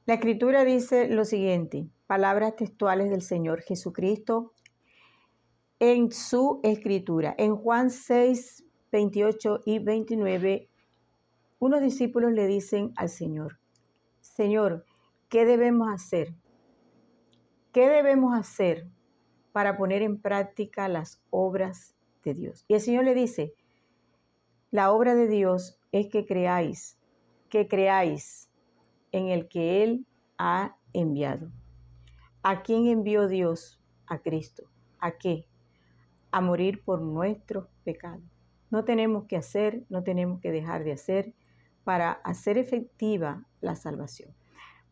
La Escritura dice lo siguiente, palabras textuales del Señor Jesucristo en su Escritura. En Juan 6, 28 y 29, unos discípulos le dicen al Señor, Señor, ¿qué debemos hacer? ¿Qué debemos hacer para poner en práctica las obras de Dios? Y el Señor le dice, la obra de Dios es que creáis en el que Él ha enviado. ¿A quién envió Dios? A Cristo. ¿A qué? A morir por nuestros pecados. No tenemos que hacer, no tenemos que dejar de hacer para hacer efectiva la salvación.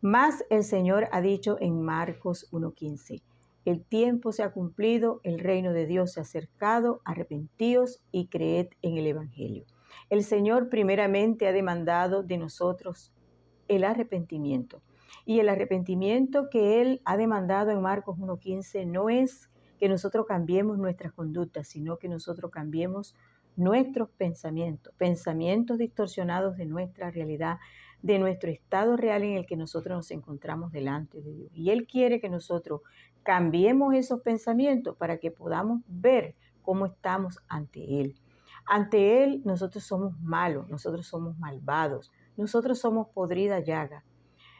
Mas el Señor ha dicho en Marcos 1:15, el tiempo se ha cumplido, el reino de Dios se ha acercado, arrepentíos y creed en el Evangelio. El Señor primeramente ha demandado de nosotros el arrepentimiento. Y el arrepentimiento que Él ha demandado en Marcos 1:15 no es que nosotros cambiemos nuestras conductas, sino que nosotros cambiemos nuestros pensamientos distorsionados de nuestra realidad, de nuestro estado real en el que nosotros nos encontramos delante de Dios. Y Él quiere que nosotros cambiemos esos pensamientos para que podamos ver cómo estamos ante Él. Ante Él nosotros somos malos, nosotros somos malvados, nosotros somos podrida llaga.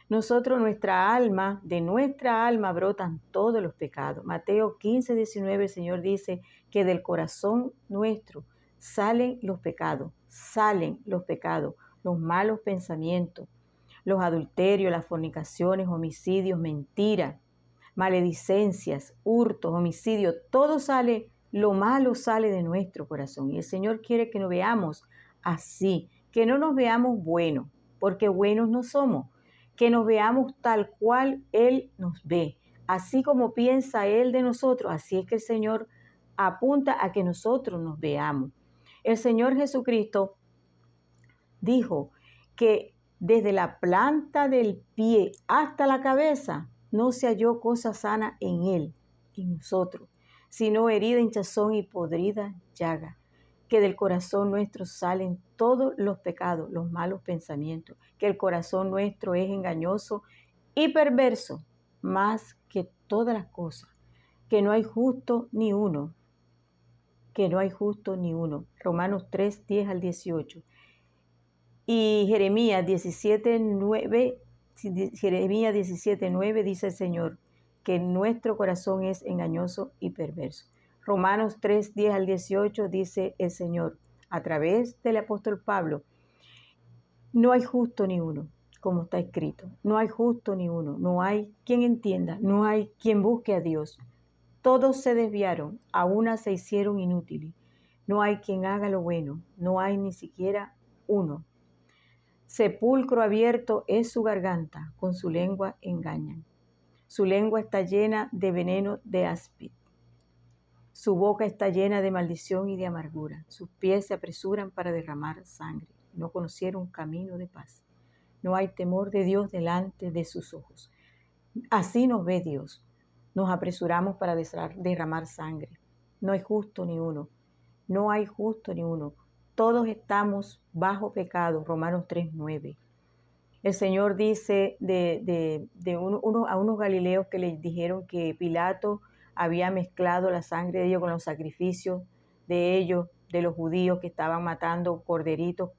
Nosotros, de nuestra alma brotan todos los pecados. Mateo 15:19, el Señor dice que del corazón nuestro salen los pecados, los malos pensamientos, los adulterios, las fornicaciones, homicidios, mentiras, maledicencias, hurtos, homicidios, todo sale, lo malo sale de nuestro corazón. Y el Señor quiere que nos veamos así, que no nos veamos buenos, porque buenos no somos, que nos veamos tal cual Él nos ve, así como piensa Él de nosotros, así es que el Señor apunta a que nosotros nos veamos. El Señor Jesucristo dijo que desde la planta del pie hasta la cabeza no se halló cosa sana en Él, en nosotros, sino herida, hinchazón y podrida llaga, que del corazón nuestro salen todos los pecados, los malos pensamientos, que el corazón nuestro es engañoso y perverso, más que todas las cosas, que no hay justo ni uno, Romanos 3, 10 al 18. Y Jeremías 17:9 dice el Señor que nuestro corazón es engañoso y perverso. Romanos 3, 10 al 18 dice el Señor a través del apóstol Pablo, no hay justo ni uno, como está escrito, no hay justo ni uno, no hay quien entienda, no hay quien busque a Dios. Todos se desviaron, a una se hicieron inútiles, no hay quien haga lo bueno, no hay ni siquiera uno. Sepulcro abierto es su garganta, con su lengua engañan. Su lengua está llena de veneno de áspid. Su boca está llena de maldición y de amargura. Sus pies se apresuran para derramar sangre. No conocieron camino de paz. No hay temor de Dios delante de sus ojos. Así nos ve Dios. Nos apresuramos para derramar sangre. No hay justo ni uno. No hay justo ni uno. Todos estamos bajo pecado, Romanos 3:9. El Señor dice a unos galileos que les dijeron que Pilato había mezclado la sangre de ellos con los sacrificios de ellos, de los judíos que estaban matando corderitos,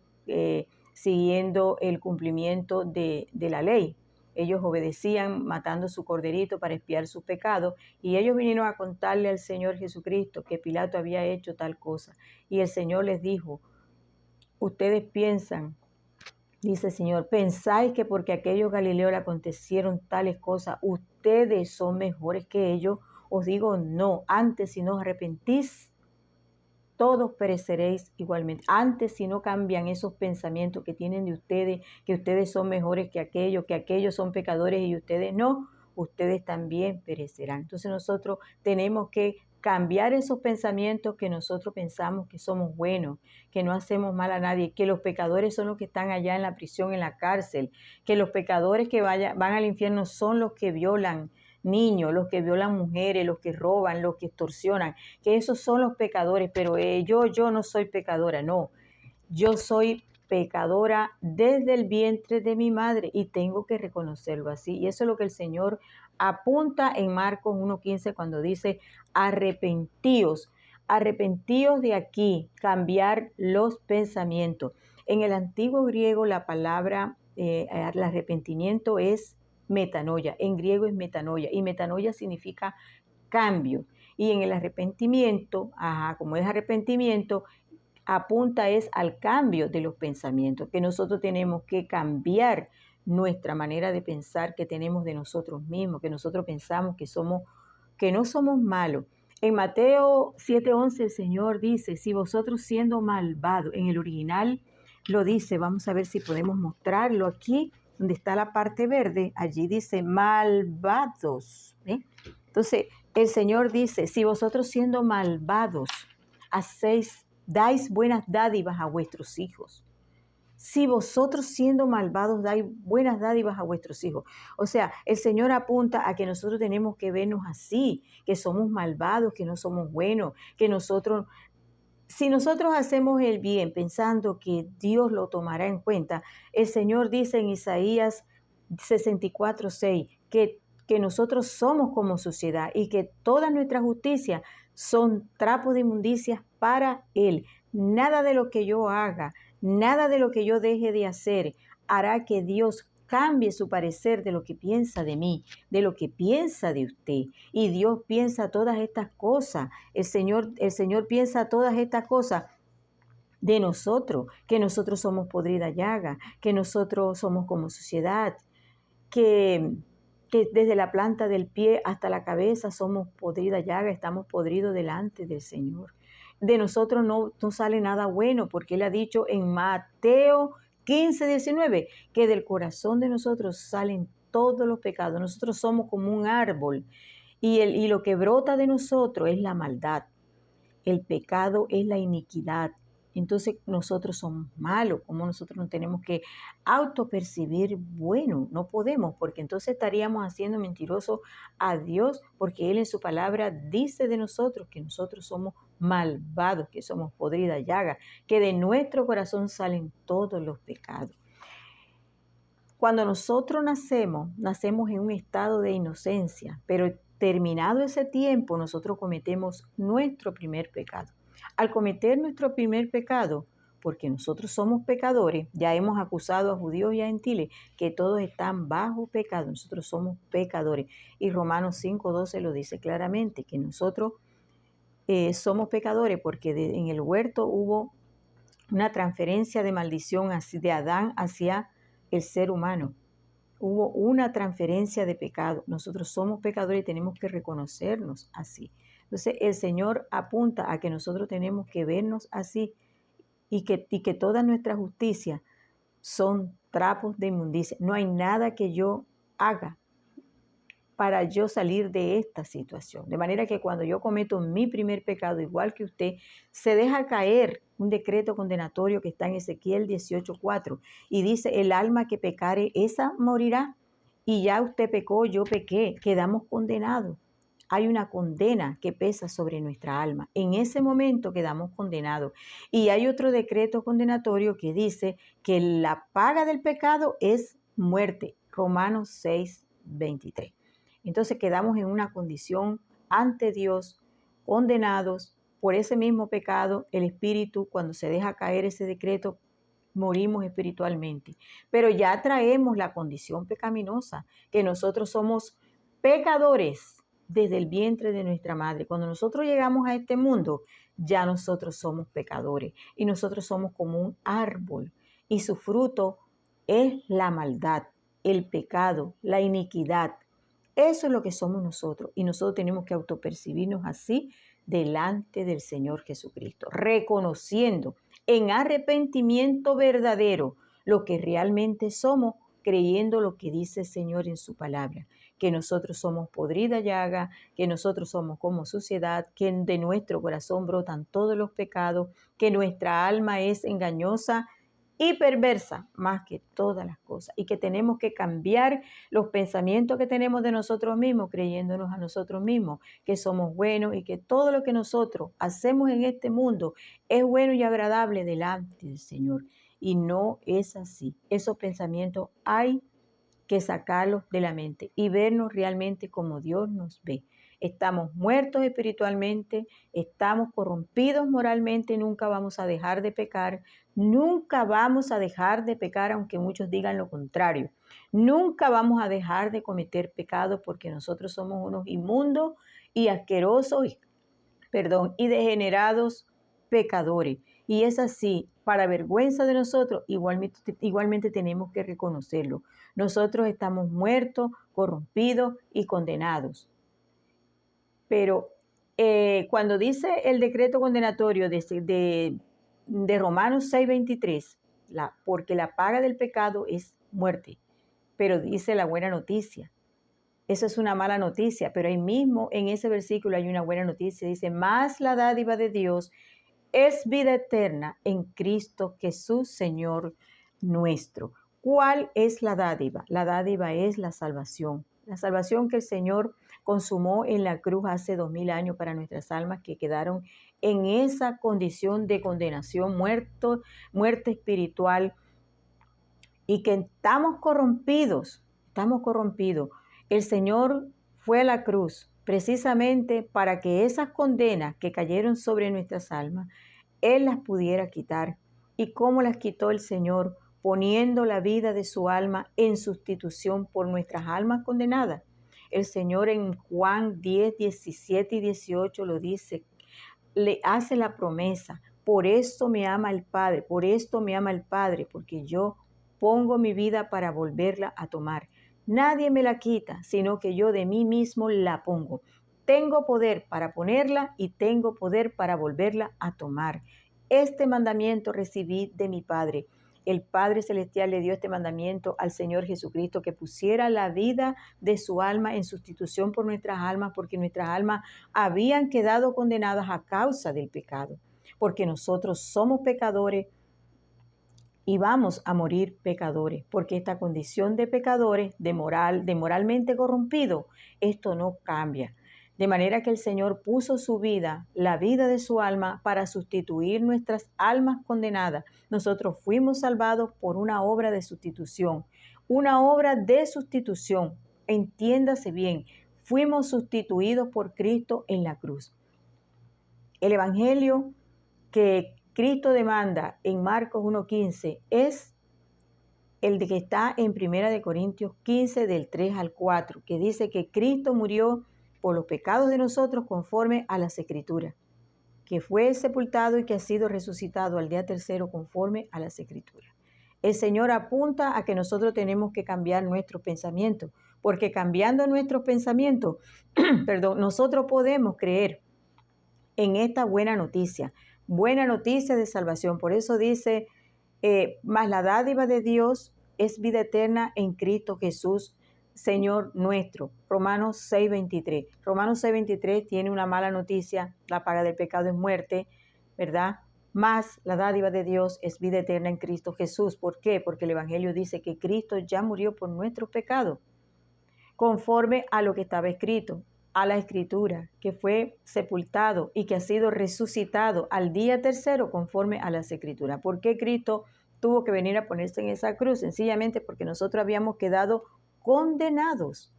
siguiendo el cumplimiento de la ley. Ellos obedecían matando su corderito para expiar sus pecados y ellos vinieron a contarle al Señor Jesucristo que Pilato había hecho tal cosa. Y el Señor les dijo, ustedes piensan, dice el Señor, pensáis que porque aquellos galileos le acontecieron tales cosas, ustedes son mejores que ellos. Os digo no, antes si no os arrepentís, todos pereceréis igualmente. Antes si no cambian esos pensamientos que tienen de ustedes, que ustedes son mejores que aquellos son pecadores y ustedes no, ustedes también perecerán. Entonces nosotros tenemos que cambiar esos pensamientos que nosotros pensamos que somos buenos, que no hacemos mal a nadie, que los pecadores son los que están allá en la prisión, en la cárcel, que los pecadores que van al infierno son los que violan niños, los que violan mujeres, los que roban, los que extorsionan, que esos son los pecadores, pero yo no soy pecadora, no, yo soy pecadora desde el vientre de mi madre y tengo que reconocerlo así. Y eso es lo que el Señor apunta en Marcos 1:15 cuando dice, arrepentíos, arrepentíos de aquí, cambiar los pensamientos. En el antiguo griego la palabra, el arrepentimiento es metanoia, en griego es metanoia, y metanoia significa cambio. Y en el arrepentimiento, como es arrepentimiento, apunta es al cambio de los pensamientos, que nosotros tenemos que cambiar nuestra manera de pensar que tenemos de nosotros mismos, que nosotros pensamos que no somos malos. En Mateo 7:11 el Señor dice, si vosotros siendo malvados, en el original lo dice, vamos a ver si podemos mostrarlo aquí, donde está la parte verde, allí dice malvados. Entonces, el Señor dice, si vosotros siendo malvados dais buenas dádivas a vuestros hijos. Si vosotros siendo malvados dais buenas dádivas a vuestros hijos. O sea, el Señor apunta a que nosotros tenemos que vernos así, que somos malvados, que no somos buenos, que si nosotros hacemos el bien pensando que Dios lo tomará en cuenta, el Señor dice en Isaías 64:6 que nosotros somos como sociedad y que toda nuestra justicia son trapos de inmundicia para Él. Nada de lo que yo haga, nada de lo que yo deje de hacer hará que Dios cambie su parecer de lo que piensa de mí, de lo que piensa de usted. Y Dios piensa todas estas cosas. El Señor piensa todas estas cosas de nosotros, que nosotros somos podrida llaga, que nosotros somos como sociedad, que desde la planta del pie hasta la cabeza somos podrida llaga, estamos podridos delante del Señor. De nosotros no sale nada bueno, porque Él ha dicho en Mateo 15:19, que del corazón de nosotros salen todos los pecados. Nosotros somos como un árbol y lo que brota de nosotros es la maldad. El pecado es la iniquidad. Entonces nosotros somos malos, como nosotros nos tenemos que autopercibir bueno, no podemos, porque entonces estaríamos haciendo mentiroso a Dios, porque Él en su palabra dice de nosotros que nosotros somos malvados, que somos podrida llaga, que de nuestro corazón salen todos los pecados. Cuando nosotros nacemos en un estado de inocencia, pero terminado ese tiempo, nosotros cometemos nuestro primer pecado. Al cometer nuestro primer pecado, porque nosotros somos pecadores, ya hemos acusado a judíos y a gentiles que todos están bajo pecado, nosotros somos pecadores. Y Romanos 5:12 lo dice claramente, que nosotros somos pecadores porque en el huerto hubo una transferencia de maldición de Adán hacia el ser humano. Hubo una transferencia de pecado. Nosotros somos pecadores y tenemos que reconocernos así. Entonces el Señor apunta a que nosotros tenemos que vernos así y que toda nuestra justicia son trapos de inmundicia. No hay nada que yo haga para yo salir de esta situación. De manera que cuando yo cometo mi primer pecado, igual que usted, se deja caer un decreto condenatorio que está en Ezequiel 18:4 y dice, el alma que pecare, esa morirá. Y ya usted pecó, yo pequé, quedamos condenados. Hay una condena que pesa sobre nuestra alma. En ese momento quedamos condenados. Y hay otro decreto condenatorio que dice que la paga del pecado es muerte. Romanos 6:23. Entonces quedamos en una condición ante Dios, condenados por ese mismo pecado. El espíritu, cuando se deja caer ese decreto, morimos espiritualmente. Pero ya traemos la condición pecaminosa, que nosotros somos pecadores desde el vientre de nuestra madre. Cuando nosotros llegamos a este mundo, ya nosotros somos pecadores y nosotros somos como un árbol y su fruto es la maldad, el pecado, la iniquidad. Eso es lo que somos nosotros y nosotros tenemos que autopercibirnos así delante del Señor Jesucristo, reconociendo en arrepentimiento verdadero lo que realmente somos, creyendo lo que dice el Señor en su palabra, que nosotros somos podrida llaga, que nosotros somos como suciedad, que de nuestro corazón brotan todos los pecados, que nuestra alma es engañosa y perversa más que todas las cosas y que tenemos que cambiar los pensamientos que tenemos de nosotros mismos, creyéndonos a nosotros mismos que somos buenos y que todo lo que nosotros hacemos en este mundo es bueno y agradable delante del Señor. Y no es así. Esos pensamientos hay que sacarlos de la mente y vernos realmente como Dios nos ve. Estamos muertos espiritualmente, estamos corrompidos moralmente, nunca vamos a dejar de pecar, nunca vamos a dejar de pecar, aunque muchos digan lo contrario. Nunca vamos a dejar de cometer pecado porque nosotros somos unos inmundos y asquerosos, y degenerados pecadores. Y es así, para vergüenza de nosotros, igualmente tenemos que reconocerlo. Nosotros estamos muertos, corrompidos y condenados. Pero cuando dice el decreto condenatorio de Romanos 6:23, porque la paga del pecado es muerte, pero dice la buena noticia. Eso es una mala noticia, pero ahí mismo en ese versículo hay una buena noticia. Dice, más la dádiva de Dios es vida eterna en Cristo Jesús, Señor nuestro. ¿Cuál es la dádiva? La dádiva es la salvación que el Señor consumó en la cruz hace 2000 años para nuestras almas que quedaron en esa condición de condenación, muerte espiritual, y que estamos corrompidos. El Señor fue a la cruz precisamente para que esas condenas que cayeron sobre nuestras almas, Él las pudiera quitar. ¿Y cómo las quitó el Señor? Poniendo la vida de su alma en sustitución por nuestras almas condenadas. El Señor en Juan 10, 17 y 18 lo dice, le hace la promesa, por esto me ama el Padre, porque yo pongo mi vida para volverla a tomar. Nadie me la quita, sino que yo de mí mismo la pongo. Tengo poder para ponerla y tengo poder para volverla a tomar. Este mandamiento recibí de mi Padre. El Padre Celestial le dio este mandamiento al Señor Jesucristo, que pusiera la vida de su alma en sustitución por nuestras almas, porque nuestras almas habían quedado condenadas a causa del pecado, porque nosotros somos pecadores y vamos a morir pecadores, porque esta condición de pecadores, de moralmente corrompido, esto no cambia. De manera que el Señor puso su vida, la vida de su alma, para sustituir nuestras almas condenadas. Nosotros fuimos salvados por una obra de sustitución. Una obra de sustitución. Entiéndase bien, fuimos sustituidos por Cristo en la cruz. El evangelio que Cristo demanda en Marcos 1:15 es el de que está en 1 Corintios 15 del 3 al 4, que dice que Cristo murió por los pecados de nosotros conforme a las Escrituras, que fue sepultado y que ha sido resucitado al día tercero conforme a las Escrituras. El Señor apunta a que nosotros tenemos que cambiar nuestros pensamientos, porque cambiando nuestros pensamientos, nosotros podemos creer en esta buena noticia de salvación. Por eso dice, mas la dádiva de Dios es vida eterna en Cristo Jesús, Señor nuestro. Romanos 6:23. Romanos 6:23 tiene una mala noticia, la paga del pecado es muerte, ¿verdad? Mas la dádiva de Dios es vida eterna en Cristo Jesús. ¿Por qué? Porque el Evangelio dice que Cristo ya murió por nuestros pecados, conforme a lo que estaba escrito, a la Escritura, que fue sepultado y que ha sido resucitado al día tercero conforme a las Escrituras. ¿Por qué Cristo tuvo que venir a ponerse en esa cruz? Sencillamente porque nosotros habíamos quedado condenados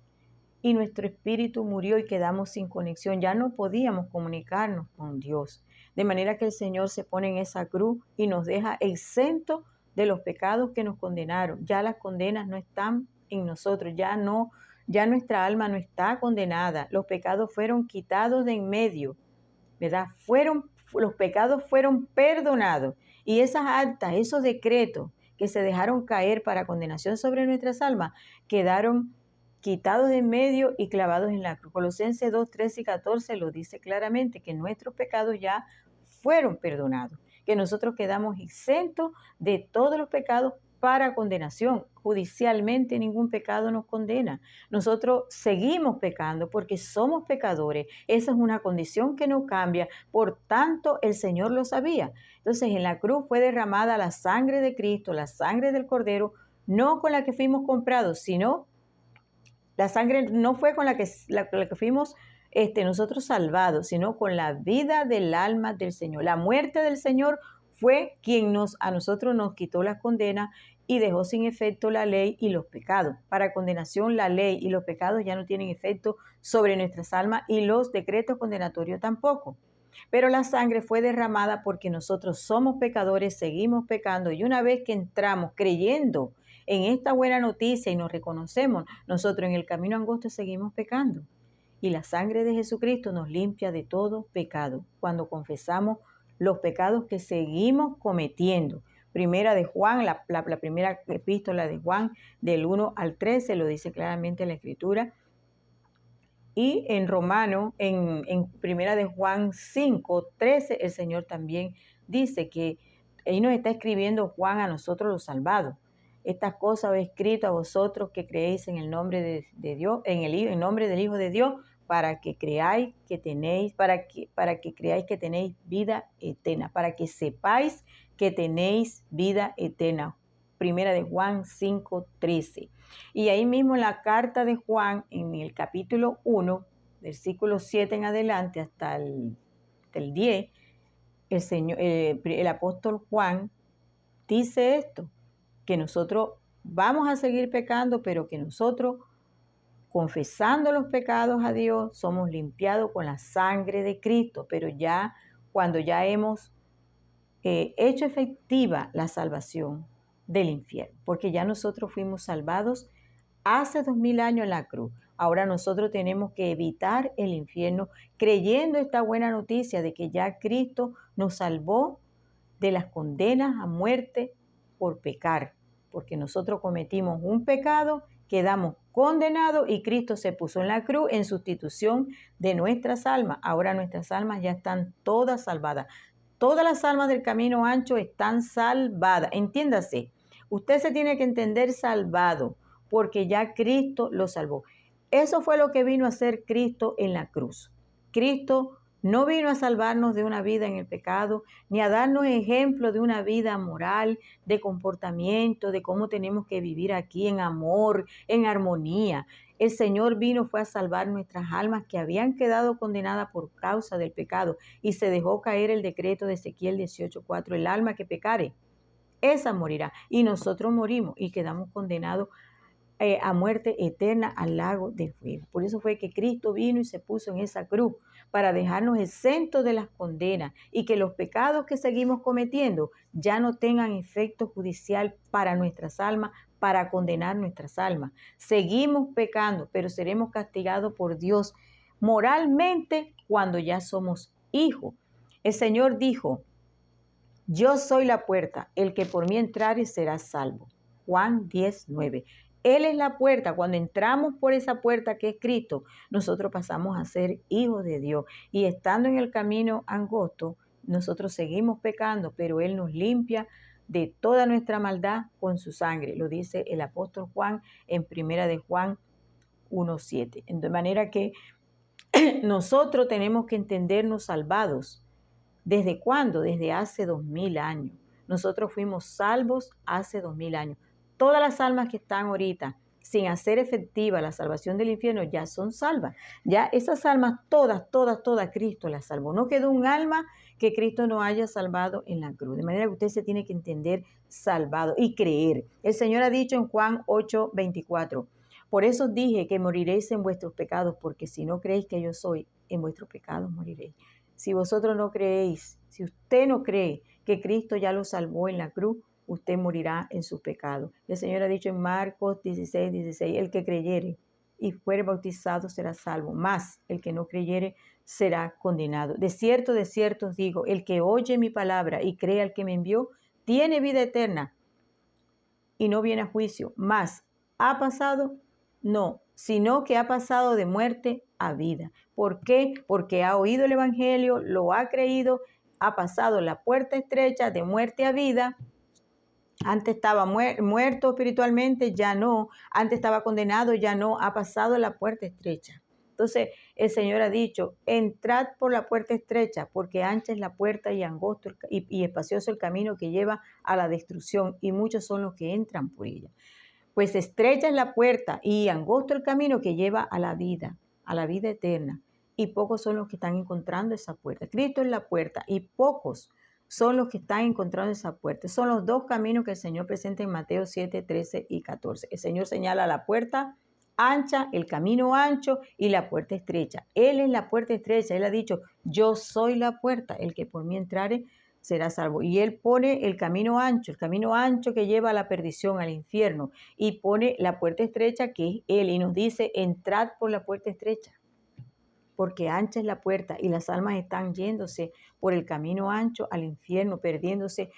y nuestro espíritu murió y quedamos sin conexión. Ya no podíamos comunicarnos con Dios. De manera que el Señor se pone en esa cruz y nos deja exentos de los pecados que nos condenaron. Ya las condenas no están en nosotros, ya nuestra alma no está condenada. Los pecados fueron quitados de en medio, ¿verdad? Los pecados fueron perdonados. Y esas actas, esos decretos que se dejaron caer para condenación sobre nuestras almas, quedaron quitados de en medio y clavados en la cruz. Colosenses 2, 13 y 14 lo dice claramente, que nuestros pecados ya fueron perdonados, que nosotros quedamos exentos de todos los pecados para condenación. Judicialmente ningún pecado nos condena. Nosotros seguimos pecando porque somos pecadores. Esa es una condición que no cambia. Por tanto, el Señor lo sabía. Entonces, en la cruz fue derramada la sangre de Cristo, la sangre del Cordero, no con la que fuimos comprados, sino la sangre no fue con la que fuimos nosotros salvados, sino con la vida del alma del Señor. La muerte del Señor fue quien a nosotros nos quitó la condena y dejó sin efecto la ley y los pecados. Para condenación, la ley y los pecados ya no tienen efecto sobre nuestras almas y los decretos condenatorios tampoco. Pero la sangre fue derramada porque nosotros somos pecadores, seguimos pecando, y una vez que entramos creyendo en esta buena noticia y nos reconocemos, nosotros en el camino angosto seguimos pecando. Y la sangre de Jesucristo nos limpia de todo pecado cuando confesamos los pecados que seguimos cometiendo. Primera de Juan, la primera epístola de Juan, del 1 al 13, lo dice claramente la Escritura. Y en Romano, en primera de Juan 5, 13, el Señor también dice que ahí nos está escribiendo Juan a nosotros los salvados. Estas cosas he escrito a vosotros que creéis en el nombre de Dios, en el nombre del Hijo de Dios, para que creáis que tenéis, para que creáis que tenéis vida eterna, para que sepáis que tenéis vida eterna. Primera de Juan 5, 13. Y ahí mismo en la carta de Juan, en el capítulo 1, versículo 7 en adelante hasta el 10, el apóstol Juan dice esto, que nosotros vamos a seguir pecando, pero que nosotros, confesando los pecados a Dios, somos limpiados con la sangre de Cristo, pero ya cuando ya hemos hecho efectiva la salvación del infierno, porque ya nosotros fuimos salvados hace 2000 años en la cruz. Ahora nosotros tenemos que evitar el infierno creyendo esta buena noticia de que ya Cristo nos salvó de las condenas a muerte por pecar, porque nosotros cometimos un pecado, quedamos condenados y Cristo se puso en la cruz en sustitución de nuestras almas. Ahora nuestras almas ya están todas salvadas. Todas las almas del camino ancho están salvadas. Entiéndase, usted se tiene que entender salvado, porque ya Cristo lo salvó. Eso fue lo que vino a hacer Cristo en la cruz. Cristo no vino a salvarnos de una vida en el pecado, ni a darnos ejemplo de una vida moral, de comportamiento, de cómo tenemos que vivir aquí en amor, en armonía. El Señor fue a salvar nuestras almas que habían quedado condenadas por causa del pecado, y se dejó caer el decreto de Ezequiel 18:4, el alma que pecare, esa morirá. Y nosotros morimos y quedamos condenados a muerte eterna al lago de fuego. Por eso fue que Cristo vino y se puso en esa cruz, para dejarnos exentos de las condenas y que los pecados que seguimos cometiendo ya no tengan efecto judicial para nuestras almas, para condenar nuestras almas. Seguimos pecando, pero seremos castigados por Dios moralmente cuando ya somos hijos. El Señor dijo: yo soy la puerta, el que por mí entrare será salvo. Juan 10:9. Él es la puerta. Cuando entramos por esa puerta que es Cristo, nosotros pasamos a ser hijos de Dios. Y estando en el camino angosto, nosotros seguimos pecando, pero Él nos limpia de toda nuestra maldad con su sangre. Lo dice el apóstol Juan en primera de Juan 1:7. De manera que nosotros tenemos que entendernos salvados. ¿Desde cuándo? Desde hace 2000 años. Nosotros fuimos salvos hace 2000 años. Todas las almas que están ahorita sin hacer efectiva la salvación del infierno ya son salvas. Ya esas almas, todas, Cristo las salvó. No quedó un alma que Cristo no haya salvado en la cruz. De manera que usted se tiene que entender salvado y creer. El Señor ha dicho en Juan 8:24, por eso dije que moriréis en vuestros pecados, porque si no creéis que yo soy, en vuestros pecados moriréis. Si vosotros no creéis, si usted no cree que Cristo ya lo salvó en la cruz, usted morirá en su pecado. El Señor ha dicho en Marcos 16:16, el que creyere y fuere bautizado será salvo, mas el que no creyere será condenado. De cierto os digo, el que oye mi palabra y cree al que me envió, tiene vida eterna y no viene a juicio, mas ha pasado, no, sino que ha pasado de muerte a vida. ¿Por qué? Porque ha oído el evangelio, lo ha creído, ha pasado la puerta estrecha de muerte a vida. Antes estaba muerto espiritualmente, ya no. Antes estaba condenado, ya no. Ha pasado la puerta estrecha. Entonces el Señor ha dicho, entrad por la puerta estrecha, porque ancha es la puerta y angosto y espacioso el camino que lleva a la destrucción, y muchos son los que entran por ella. Pues estrecha es la puerta y angosto el camino que lleva a la vida eterna, y pocos son los que están encontrando esa puerta. Cristo es la puerta y pocos son los que están encontrando esa puerta. Son los dos caminos que el Señor presenta en Mateo 7, 13 y 14. El Señor señala la puerta ancha, el camino ancho y la puerta estrecha. Él es la puerta estrecha. Él ha dicho, yo soy la puerta, el que por mí entrare será salvo. Y Él pone el camino ancho que lleva a la perdición, al infierno, y pone la puerta estrecha que es Él, y nos dice, entrad por la puerta estrecha, porque ancha es la puerta y las almas están yéndose por el camino ancho al infierno, perdiéndose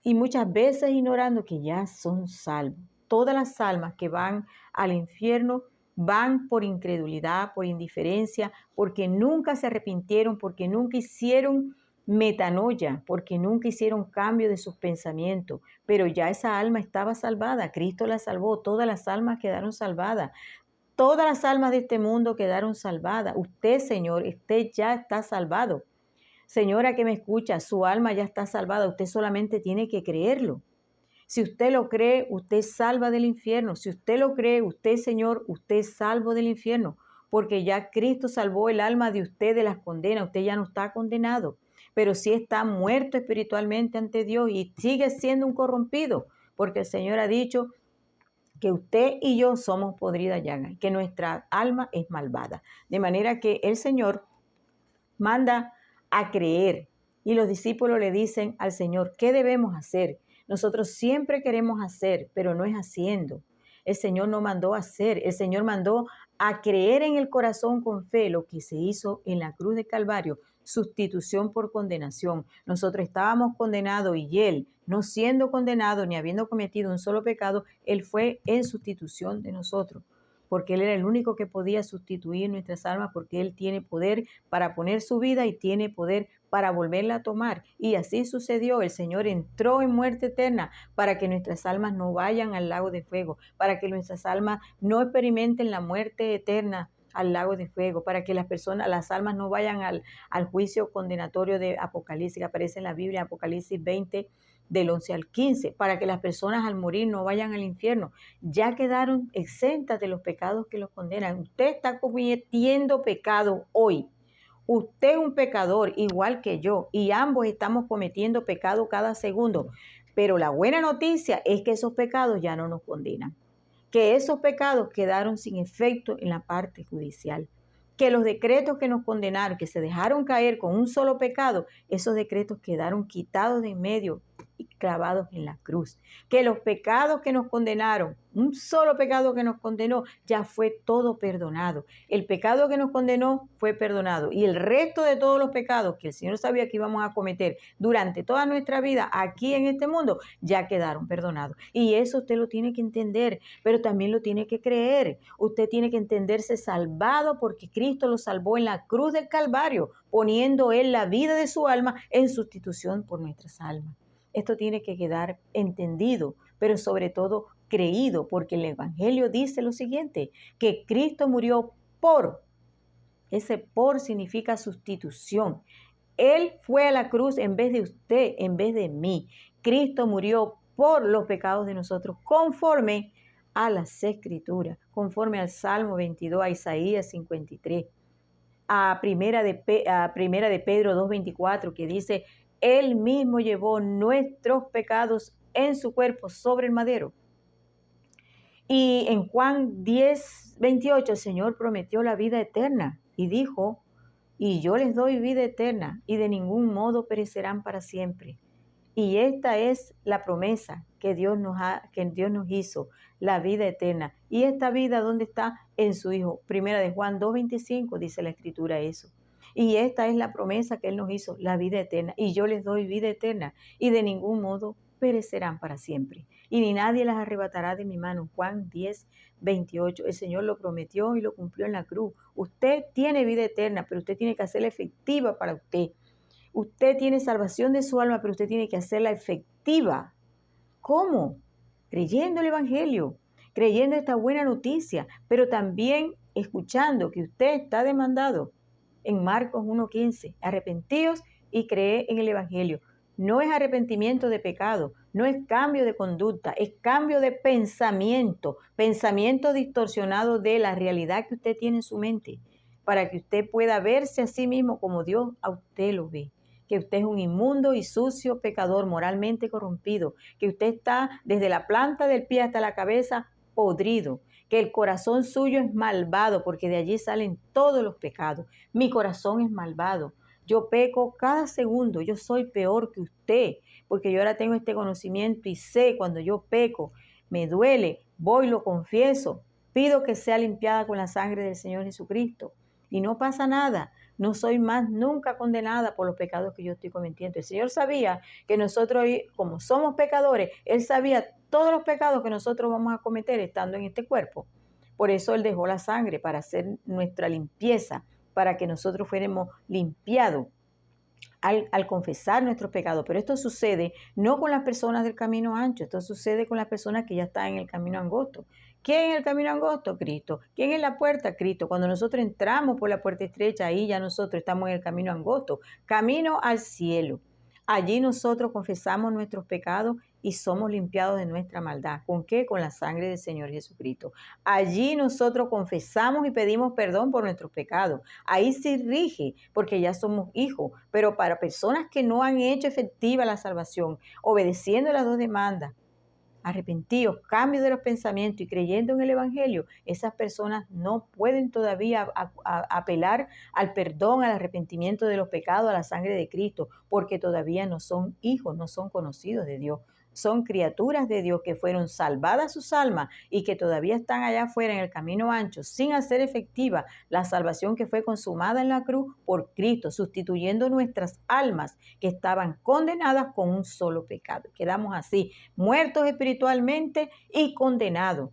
y muchas veces ignorando que ya son salvos. Todas las almas que van al infierno van por incredulidad, por indiferencia, porque nunca se arrepintieron, porque nunca hicieron metanoia, porque nunca hicieron cambio de sus pensamientos, pero ya esa alma estaba salvada, Cristo la salvó, todas las almas quedaron salvadas. Todas las almas de este mundo quedaron salvadas. Usted, Señor, usted ya está salvado. Señora que me escucha, su alma ya está salvada. Usted solamente tiene que creerlo. Si usted lo cree, usted es salva del infierno. Si usted lo cree, usted, Señor, usted es salvo del infierno. Porque ya Cristo salvó el alma de usted de las condenas. Usted ya no está condenado. Pero sí está muerto espiritualmente ante Dios y sigue siendo un corrompido. Porque el Señor ha dicho que usted y yo somos podrida llaga, que nuestra alma es malvada. De manera que el Señor manda a creer y los discípulos le dicen al Señor, ¿qué debemos hacer? Nosotros siempre queremos hacer, pero no es haciendo. El Señor no mandó a hacer, el Señor mandó a creer en el corazón con fe lo que se hizo en la cruz de Calvario, sustitución por condenación. Nosotros estábamos condenados y Él, no siendo condenado ni habiendo cometido un solo pecado, Él fue en sustitución de nosotros, porque Él era el único que podía sustituir nuestras almas, porque Él tiene poder para poner su vida y tiene poder para volverla a tomar. Y así sucedió. El Señor entró en muerte eterna para que nuestras almas no vayan al lago de fuego, para que nuestras almas no experimenten la muerte eterna al lago de fuego, para que las almas no vayan al juicio condenatorio de Apocalipsis, que aparece en la Biblia, Apocalipsis 20, del 11 al 15, para que las personas al morir no vayan al infierno. Ya quedaron exentas de los pecados que los condenan. Usted está cometiendo pecado hoy. Usted es un pecador igual que yo y ambos estamos cometiendo pecado cada segundo. Pero la buena noticia es que esos pecados ya no nos condenan, que esos pecados quedaron sin efecto en la parte judicial, que los decretos que nos condenaron, que se dejaron caer con un solo pecado, esos decretos quedaron quitados de en medio y clavados en la cruz, que los pecados que nos condenaron, un solo pecado que nos condenó, ya fue todo perdonado. El pecado que nos condenó fue perdonado y el resto de todos los pecados que el Señor sabía que íbamos a cometer durante toda nuestra vida aquí en este mundo, ya quedaron perdonados. Y eso usted lo tiene que entender, pero también lo tiene que creer. Usted tiene que entenderse salvado porque Cristo lo salvó en la cruz del Calvario, poniendo Él la vida de su alma en sustitución por nuestras almas. Esto tiene que quedar entendido, pero sobre todo creído, porque el Evangelio dice lo siguiente, que Cristo murió por, ese por significa sustitución. Él fue a la cruz en vez de usted, en vez de mí. Cristo murió por los pecados de nosotros, conforme a las Escrituras, conforme al Salmo 22, a Isaías 53, a Primera de Pedro 2:24, que dice, Él mismo llevó nuestros pecados en su cuerpo sobre el madero. Y en Juan 10:28 el Señor prometió la vida eterna y dijo, y yo les doy vida eterna y de ningún modo perecerán para siempre. Y esta es la promesa que Dios nos hizo, la vida eterna. ¿Y esta vida dónde está? En su Hijo. Primera de Juan 2:25 dice la Escritura eso. Y esta es la promesa que Él nos hizo, la vida eterna. Y yo les doy vida eterna y de ningún modo perecerán para siempre. Y ni nadie las arrebatará de mi mano. Juan 10:28. El Señor lo prometió y lo cumplió en la cruz. Usted tiene vida eterna, pero usted tiene que hacerla efectiva para usted. Usted tiene salvación de su alma, pero usted tiene que hacerla efectiva. ¿Cómo? Creyendo el Evangelio, creyendo esta buena noticia, pero también escuchando que usted está demandado en Marcos 1:15. Arrepentíos y cree en el Evangelio. No es arrepentimiento de pecado, no es cambio de conducta, es cambio de pensamiento, pensamiento distorsionado de la realidad que usted tiene en su mente, para que usted pueda verse a sí mismo como Dios a usted lo ve. que usted es un inmundo y sucio pecador, moralmente corrompido, que usted está desde la planta del pie hasta la cabeza podrido, que el corazón suyo es malvado, porque de allí salen todos los pecados. Mi corazón es malvado. Yo peco cada segundo, yo soy peor que usted, porque yo ahora tengo este conocimiento y sé cuando yo peco, me duele, voy, lo confieso, pido que sea limpiada con la sangre del Señor Jesucristo y no pasa nada. No soy más nunca condenada por los pecados que yo estoy cometiendo. El Señor sabía que nosotros, como somos pecadores, Él sabía todos los pecados que nosotros vamos a cometer estando en este cuerpo. Por eso Él dejó la sangre para hacer nuestra limpieza, para que nosotros fuéramos limpiados al confesar nuestros pecados. Pero esto sucede no con las personas del camino ancho, esto sucede con las personas que ya están en el camino angosto. ¿Quién es el camino angosto? Cristo. ¿Quién es la puerta? Cristo. Cuando nosotros entramos por la puerta estrecha, ahí ya nosotros estamos en el camino angosto, camino al cielo. Allí nosotros confesamos nuestros pecados y somos limpiados de nuestra maldad. ¿Con qué? Con la sangre del Señor Jesucristo. Allí nosotros confesamos y pedimos perdón por nuestros pecados. Ahí sí rige, porque ya somos hijos. Pero para personas que no han hecho efectiva la salvación, obedeciendo las dos demandas, arrepentidos, cambio de los pensamientos y creyendo en el Evangelio, esas personas no pueden todavía apelar al perdón, al arrepentimiento de los pecados, a la sangre de Cristo, porque todavía no son hijos, no son conocidos de Dios. Son criaturas de Dios que fueron salvadas sus almas y que todavía están allá afuera en el camino ancho sin hacer efectiva la salvación que fue consumada en la cruz por Cristo, sustituyendo nuestras almas que estaban condenadas con un solo pecado. Quedamos así, muertos espiritualmente y condenados.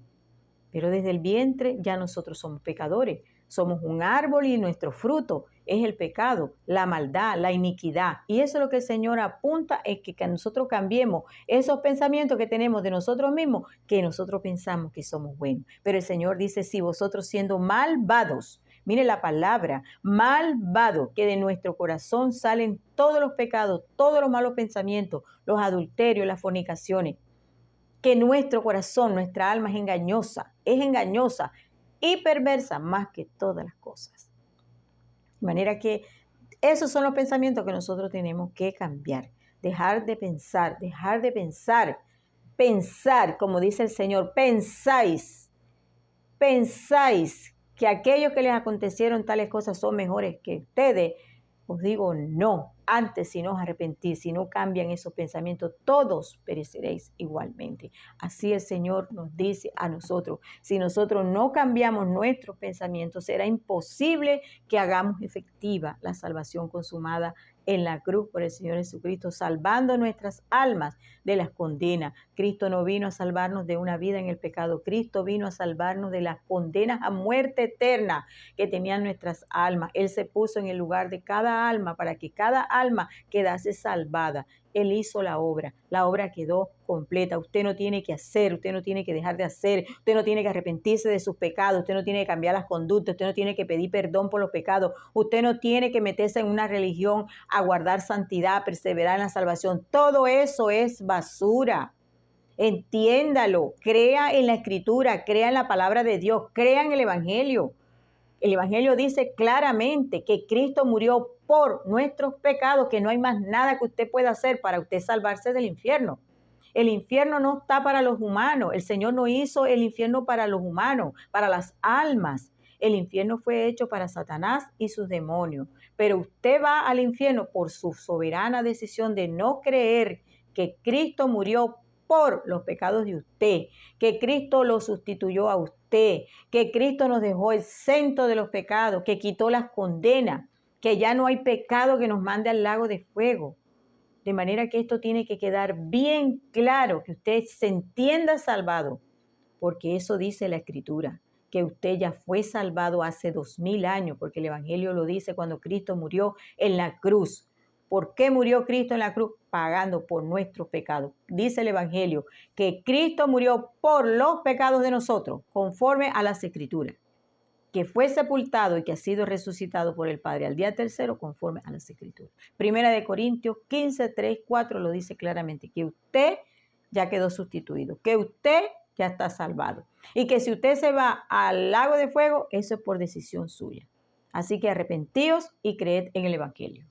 Pero desde el vientre ya nosotros somos pecadores. Somos un árbol y nuestro fruto es el pecado, la maldad, la iniquidad. Y eso es lo que el Señor apunta, es que nosotros cambiemos esos pensamientos que tenemos de nosotros mismos, que nosotros pensamos que somos buenos. Pero el Señor dice, si vosotros siendo malvados, mire la palabra, malvado, que de nuestro corazón salen todos los pecados, todos los malos pensamientos, los adulterios, las fornicaciones, que nuestro corazón, nuestra alma es engañosa y perversa más que todas las cosas. De manera que esos son los pensamientos que nosotros tenemos que cambiar. Dejar de pensar, pensar, como dice el Señor, pensáis que aquellos que les acontecieron tales cosas son mejores que ustedes. Os digo no, antes si no os arrepentís, si no cambian esos pensamientos, todos pereceréis igualmente. Así el Señor nos dice a nosotros, si nosotros no cambiamos nuestros pensamientos, será imposible que hagamos efectiva la salvación consumada en la cruz por el Señor Jesucristo, salvando nuestras almas de las condenas. Cristo no vino a salvarnos de una vida en el pecado, Cristo vino a salvarnos de las condenas a muerte eterna que tenían nuestras almas. Él se puso en el lugar de cada alma para que cada alma quedase salvada. Él hizo la obra quedó completa. Usted no tiene que hacer, usted no tiene que dejar de hacer, usted no tiene que arrepentirse de sus pecados, usted no tiene que cambiar las conductas, usted no tiene que pedir perdón por los pecados, usted no tiene que meterse en una religión a guardar santidad, perseverar en la salvación. Todo eso es basura. Entiéndalo, crea en la Escritura, crea en la palabra de Dios, crea en el Evangelio. El Evangelio dice claramente que Cristo murió por nuestros pecados, que no hay más nada que usted pueda hacer para usted salvarse del infierno. El infierno no está para los humanos. El Señor no hizo el infierno para los humanos, para las almas. El infierno fue hecho para Satanás y sus demonios. Pero usted va al infierno por su soberana decisión de no creer que Cristo murió por los pecados de usted, que Cristo lo sustituyó a usted, que Cristo nos dejó exento de los pecados, que quitó las condenas, que ya no hay pecado que nos mande al lago de fuego. De manera que esto tiene que quedar bien claro, que usted se entienda salvado, porque eso dice la Escritura, que usted ya fue salvado hace 2000 años, porque el Evangelio lo dice cuando Cristo murió en la cruz. ¿Por qué murió Cristo en la cruz? Pagando por nuestros pecados. Dice el Evangelio que Cristo murió por los pecados de nosotros, conforme a las Escrituras, que fue sepultado y que ha sido resucitado por el Padre al día tercero, conforme a las Escrituras. Primera de Corintios 15, 3, 4 lo dice claramente, que usted ya quedó sustituido, que usted ya está salvado. Y que si usted se va al lago de fuego, eso es por decisión suya. Así que arrepentíos y creed en el Evangelio.